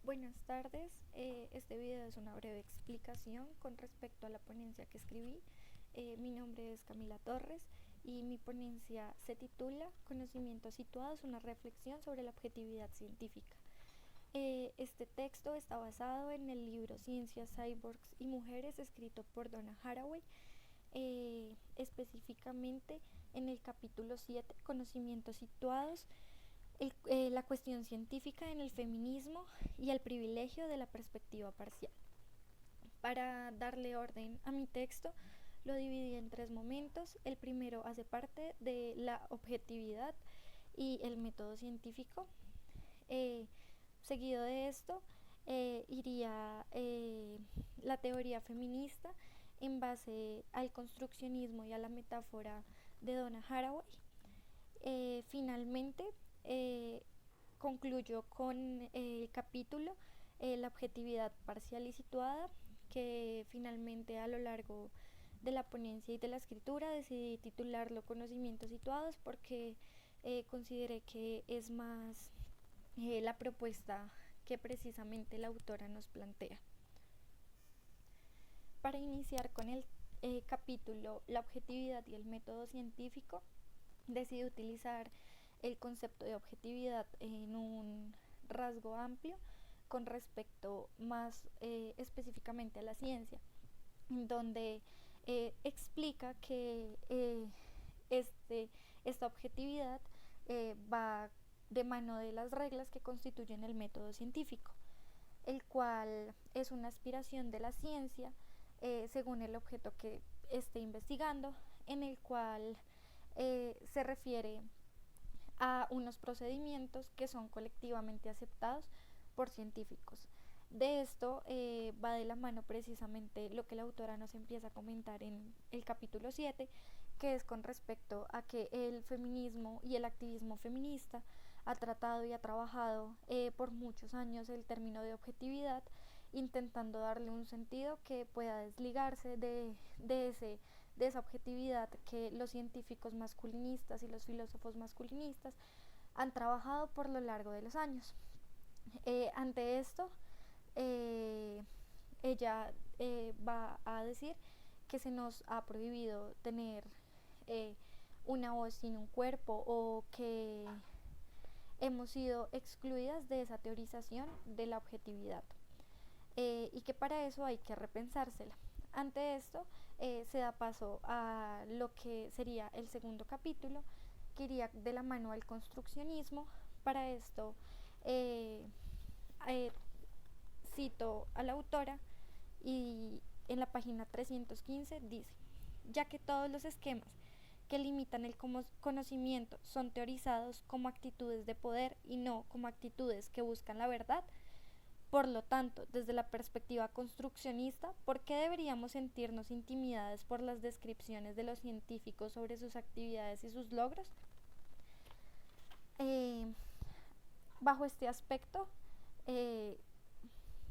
Buenas tardes, este video es una breve explicación con respecto a la ponencia que escribí. Mi nombre es Camila Torres y mi ponencia se titula Conocimientos situados, una reflexión sobre la objetividad científica. Este texto está basado en el libro Ciencias, Cyborgs y Mujeres, escrito por Donna Haraway, específicamente en el capítulo 7, Conocimientos situados, la cuestión científica en el feminismo y el privilegio de la perspectiva parcial. Para darle orden a mi texto, lo dividí en tres momentos. El primero hace parte de la objetividad y el método científico. Seguido de esto, iría la teoría feminista en base al construccionismo y a la metáfora de Donna Haraway. Finalmente, eh, concluyo con el capítulo la objetividad parcial y situada, que finalmente a lo largo de la ponencia y de la escritura decidí titularlo Conocimientos situados porque consideré que es más la propuesta que precisamente la autora nos plantea. Para iniciar con el capítulo La objetividad y el método científico, decidí utilizar el concepto de objetividad en un rasgo amplio con respecto más específicamente a la ciencia, donde explica que esta objetividad va de mano de las reglas que constituyen el método científico, el cual es una aspiración de la ciencia según el objeto que esté investigando, en el cual se refiere a unos procedimientos que son colectivamente aceptados por científicos. De esto va de la mano precisamente lo que la autora nos empieza a comentar en el capítulo 7, que es con respecto a que el feminismo y el activismo feminista ha tratado y ha trabajado por muchos años el término de objetividad, intentando darle un sentido que pueda desligarse de esa objetividad que los científicos masculinistas y los filósofos masculinistas han trabajado por lo largo de los años. Ante esto, ella va a decir que se nos ha prohibido tener eh, una voz sin un cuerpo, o que hemos sido excluidas de esa teorización de la objetividad, y que para eso hay que repensársela. Ante esto, se da paso a lo que sería el segundo capítulo, que iría de la mano al construccionismo. Para esto, eh, eh, cito a la autora, y en la página 315 dice: ya que todos los esquemas que limitan el conocimiento son teorizados como actitudes de poder y no como actitudes que buscan la verdad, por lo tanto, desde la perspectiva construccionista, ¿por qué deberíamos sentirnos intimidadas por las descripciones de los científicos sobre sus actividades y sus logros? Eh, Bajo este aspecto, eh,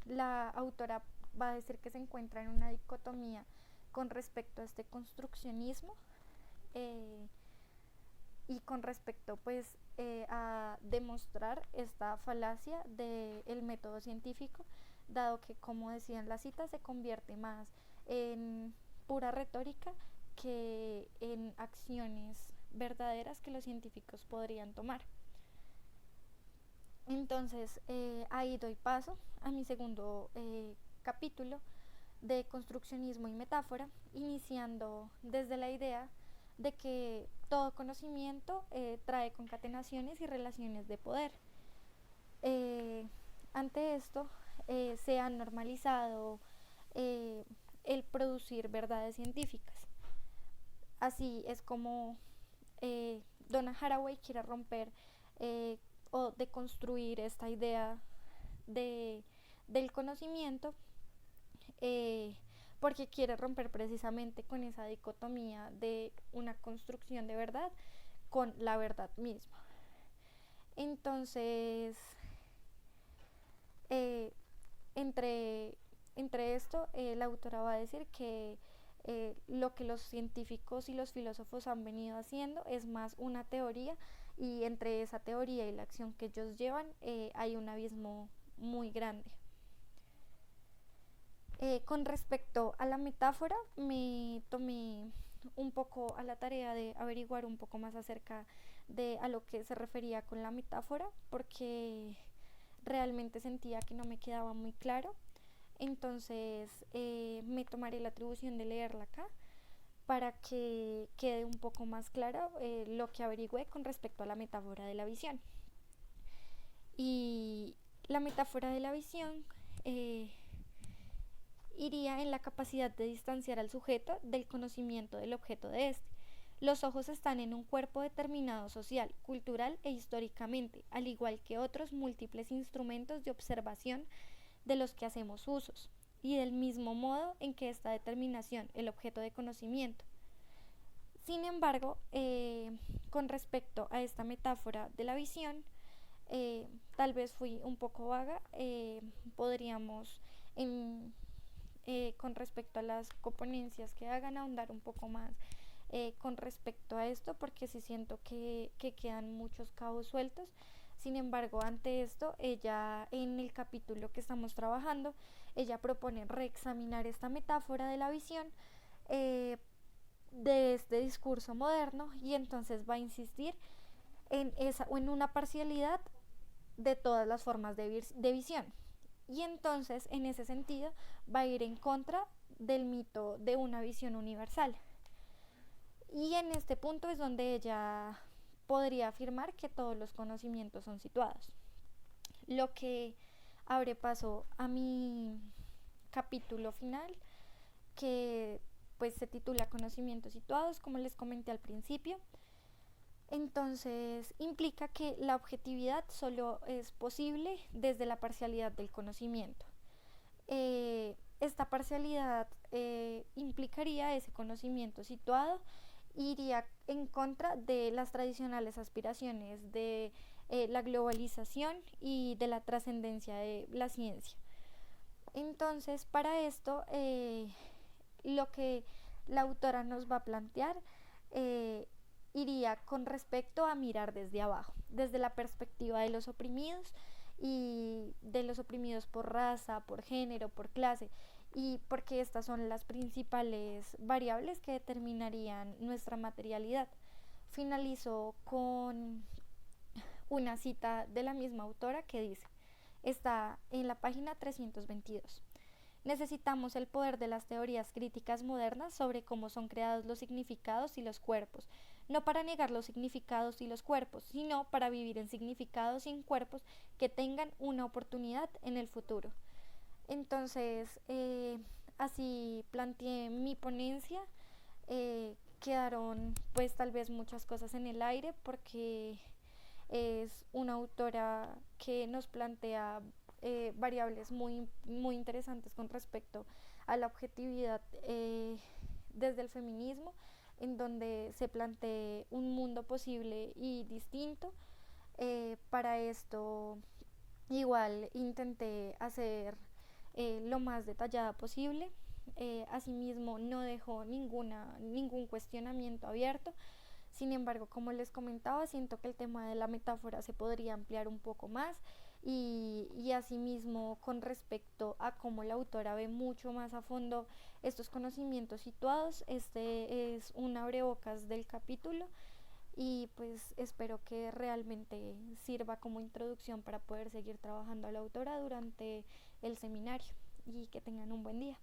la autora va a decir que se encuentra en una dicotomía con respecto a este construccionismo, eh, y con respecto pues a demostrar esta falacia del método científico, dado que, como decía en la cita, se convierte más en pura retórica que en acciones verdaderas que los científicos podrían tomar. Entonces, ahí doy paso a mi segundo capítulo de construccionismo y metáfora, iniciando desde la idea de que todo conocimiento trae concatenaciones y relaciones de poder. Eh, Ante esto, se ha normalizado eh, el producir verdades científicas. Así es como Donna Haraway quiere romper eh, o deconstruir esta idea de, del conocimiento, eh, porque quiere romper precisamente con esa dicotomía de una construcción de verdad con la verdad misma. Entonces, eh, entre, entre esto, la autora va a decir que lo que los científicos y los filósofos han venido haciendo es más una teoría, y entre esa teoría y la acción que ellos llevan hay un abismo muy grande. Con respecto a la metáfora, me tomé un poco a la tarea de averiguar un poco más acerca de a lo que se refería con la metáfora, porque realmente sentía que no me quedaba muy claro. Entonces me tomaré la atribución de leerla acá para que quede un poco más claro lo que averigüé con respecto a la metáfora de la visión. Y la metáfora de la visión iría en la capacidad de distanciar al sujeto del conocimiento del objeto de este. Los ojos están en un cuerpo determinado social, cultural e históricamente, al igual que otros múltiples instrumentos de observación de los que hacemos usos, y del mismo modo en que esta determinación, el objeto de conocimiento. Sin embargo, con respecto a esta metáfora de la visión, tal vez fui un poco vaga. Podríamos, con respecto a las componencias que hagan, ahondar un poco más con respecto a esto, porque sí siento que quedan muchos cabos sueltos. Sin embargo, ante esto, ella, en el capítulo que estamos trabajando, ella propone reexaminar esta metáfora de la visión de este discurso moderno, y entonces va a insistir en esa o en una parcialidad de todas las formas de visión. Y entonces, en ese sentido, va a ir en contra del mito de una visión universal. Y en este punto es donde ella podría afirmar que todos los conocimientos son situados. Lo que abre paso a mi capítulo final, que pues se titula Conocimientos situados, como les comenté al principio. Entonces implica que la objetividad solo es posible desde la parcialidad del conocimiento. Esta parcialidad implicaría ese conocimiento situado, iría en contra de las tradicionales aspiraciones de la globalización y de la trascendencia de la ciencia. Entonces, para esto, lo que la autora nos va a plantear iría con respecto a mirar desde abajo, desde la perspectiva de los oprimidos, y de los oprimidos por raza, por género, por clase, y porque estas son las principales variables que determinarían nuestra materialidad. Finalizo con una cita de la misma autora que dice, está en la página 322. Necesitamos el poder de las teorías críticas modernas sobre cómo son creados los significados y los cuerpos, no para negar los significados y los cuerpos, sino para vivir en significados y en cuerpos que tengan una oportunidad en el futuro. Entonces, así planteé mi ponencia. Quedaron pues tal vez muchas cosas en el aire, porque es una autora que nos plantea variables muy interesantes con respecto a la objetividad desde el feminismo, en donde se plantea un mundo posible y distinto. Para esto igual intenté hacer lo más detallada posible. Asimismo, no dejó ningún cuestionamiento abierto. Sin embargo, como les comentaba, siento que el tema de la metáfora se podría ampliar un poco más, y asimismo con respecto a cómo la autora ve mucho más a fondo estos conocimientos situados. Este es un abrebocas del capítulo, y pues espero que realmente sirva como introducción para poder seguir trabajando a la autora durante el seminario, y que tengan un buen día.